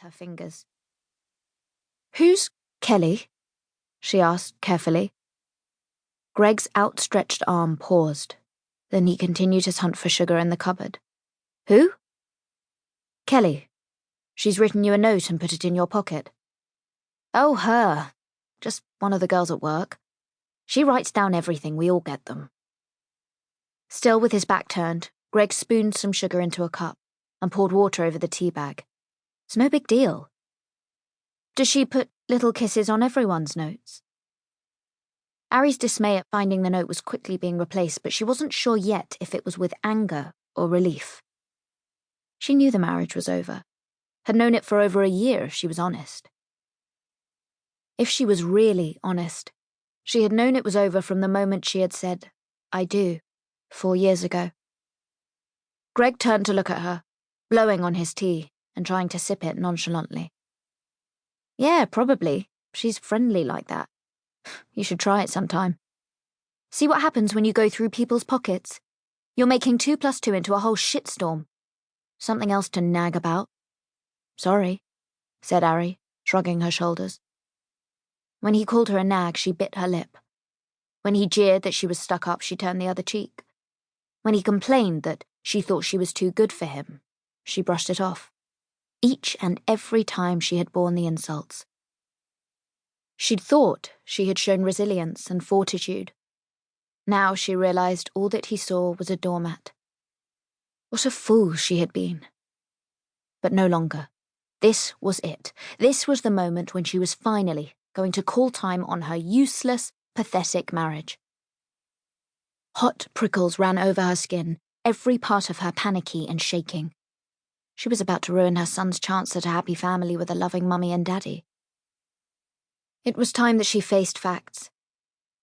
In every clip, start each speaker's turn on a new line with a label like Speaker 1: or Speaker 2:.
Speaker 1: her fingers. "Who's Kelly?" she asked carefully. Greg's outstretched arm paused. Then he continued his hunt for sugar in the cupboard. "Who?" "Kelly. She's written you a note and put it in your pocket." "Oh, her. Just one of the girls at work. She writes down everything, we all get them." Still with his back turned, Greg spooned some sugar into a cup and poured water over the tea bag. "It's no big deal." "Does she put little kisses on everyone's notes?" Ari's dismay at finding the note was quickly being replaced, but she wasn't sure yet if it was with anger or relief. She knew the marriage was over, had known it for over a year if she was honest. If she was really honest, she had known it was over from the moment she had said, "I do," 4 years ago. Greg turned to look at her, blowing on his tea and trying to sip it nonchalantly. "Yeah, probably. She's friendly like that. You should try it sometime. See what happens when you go through people's pockets? You're making 2 + 2 into a whole shitstorm. Something else to nag about." "Sorry," said Ari, shrugging her shoulders. When he called her a nag, she bit her lip. When he jeered that she was stuck up, she turned the other cheek. When he complained that she thought she was too good for him, she brushed it off. Each and every time she had borne the insults. She'd thought she had shown resilience and fortitude. Now she realized all that he saw was a doormat. What a fool she had been. But no longer. This was it. This was the moment when she was finally going to call time on her useless, pathetic marriage. Hot prickles ran over her skin, every part of her panicky and shaking. She was about to ruin her son's chance at a happy family with a loving mummy and daddy. It was time that she faced facts.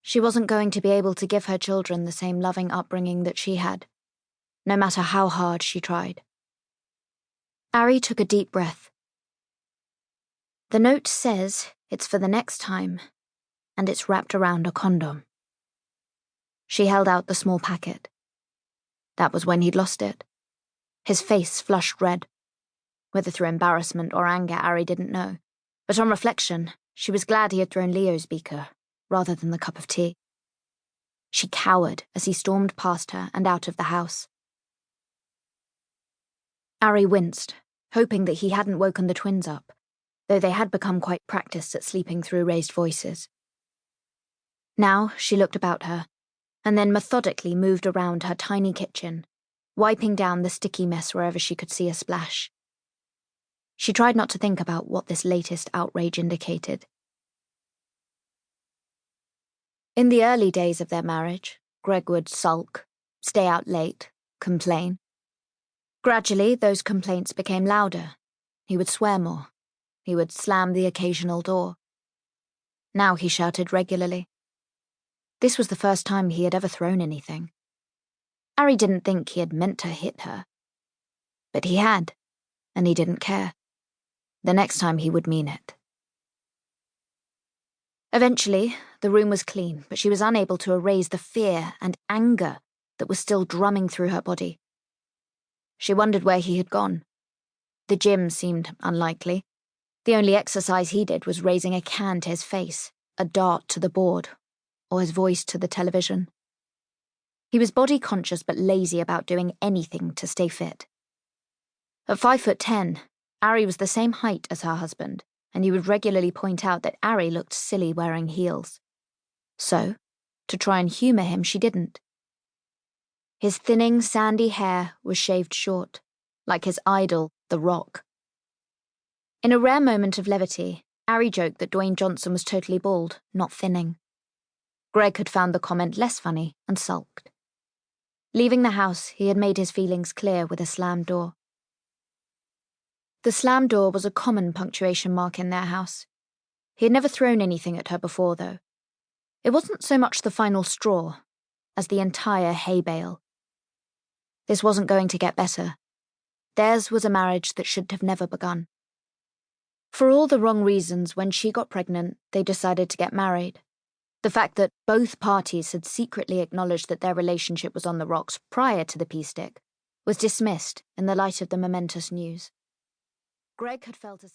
Speaker 1: She wasn't going to be able to give her children the same loving upbringing that she had, no matter how hard she tried. Ari took a deep breath. "The note says it's for the next time, and it's wrapped around a condom." She held out the small packet. That was when he'd lost it. His face flushed red. Whether through embarrassment or anger, Ari didn't know. But on reflection, she was glad he had thrown Leo's beaker, rather than the cup of tea. She cowered as he stormed past her and out of the house. Ari winced, hoping that he hadn't woken the twins up, though they had become quite practiced at sleeping through raised voices. Now she looked about her, and then methodically moved around her tiny kitchen, wiping down the sticky mess wherever she could see a splash. She tried not to think about what this latest outrage indicated. In the early days of their marriage, Greg would sulk, stay out late, complain. Gradually, those complaints became louder. He would swear more. He would slam the occasional door. Now he shouted regularly. This was the first time he had ever thrown anything. Ari didn't think he had meant to hit her. But he had, and he didn't care. The next time he would mean it. Eventually, the room was clean, but she was unable to erase the fear and anger that was still drumming through her body. She wondered where he had gone. The gym seemed unlikely. The only exercise he did was raising a can to his face, a dart to the board, or his voice to the television. He was body-conscious but lazy about doing anything to stay fit. At 5'10", Ari was the same height as her husband, and he would regularly point out that Ari looked silly wearing heels. So, to try and humour him, she didn't. His thinning, sandy hair was shaved short, like his idol, The Rock. In a rare moment of levity, Ari joked that Dwayne Johnson was totally bald, not thinning. Greg had found the comment less funny and sulked. Leaving the house, he had made his feelings clear with a slammed door. The slammed door was a common punctuation mark in their house. He had never thrown anything at her before, though. It wasn't so much the final straw as the entire hay bale. This wasn't going to get better. Theirs was a marriage that should have never begun. For all the wrong reasons, when she got pregnant, they decided to get married. The fact that both parties had secretly acknowledged that their relationship was on the rocks prior to the pea stick was dismissed in the light of the momentous news. Greg had felt a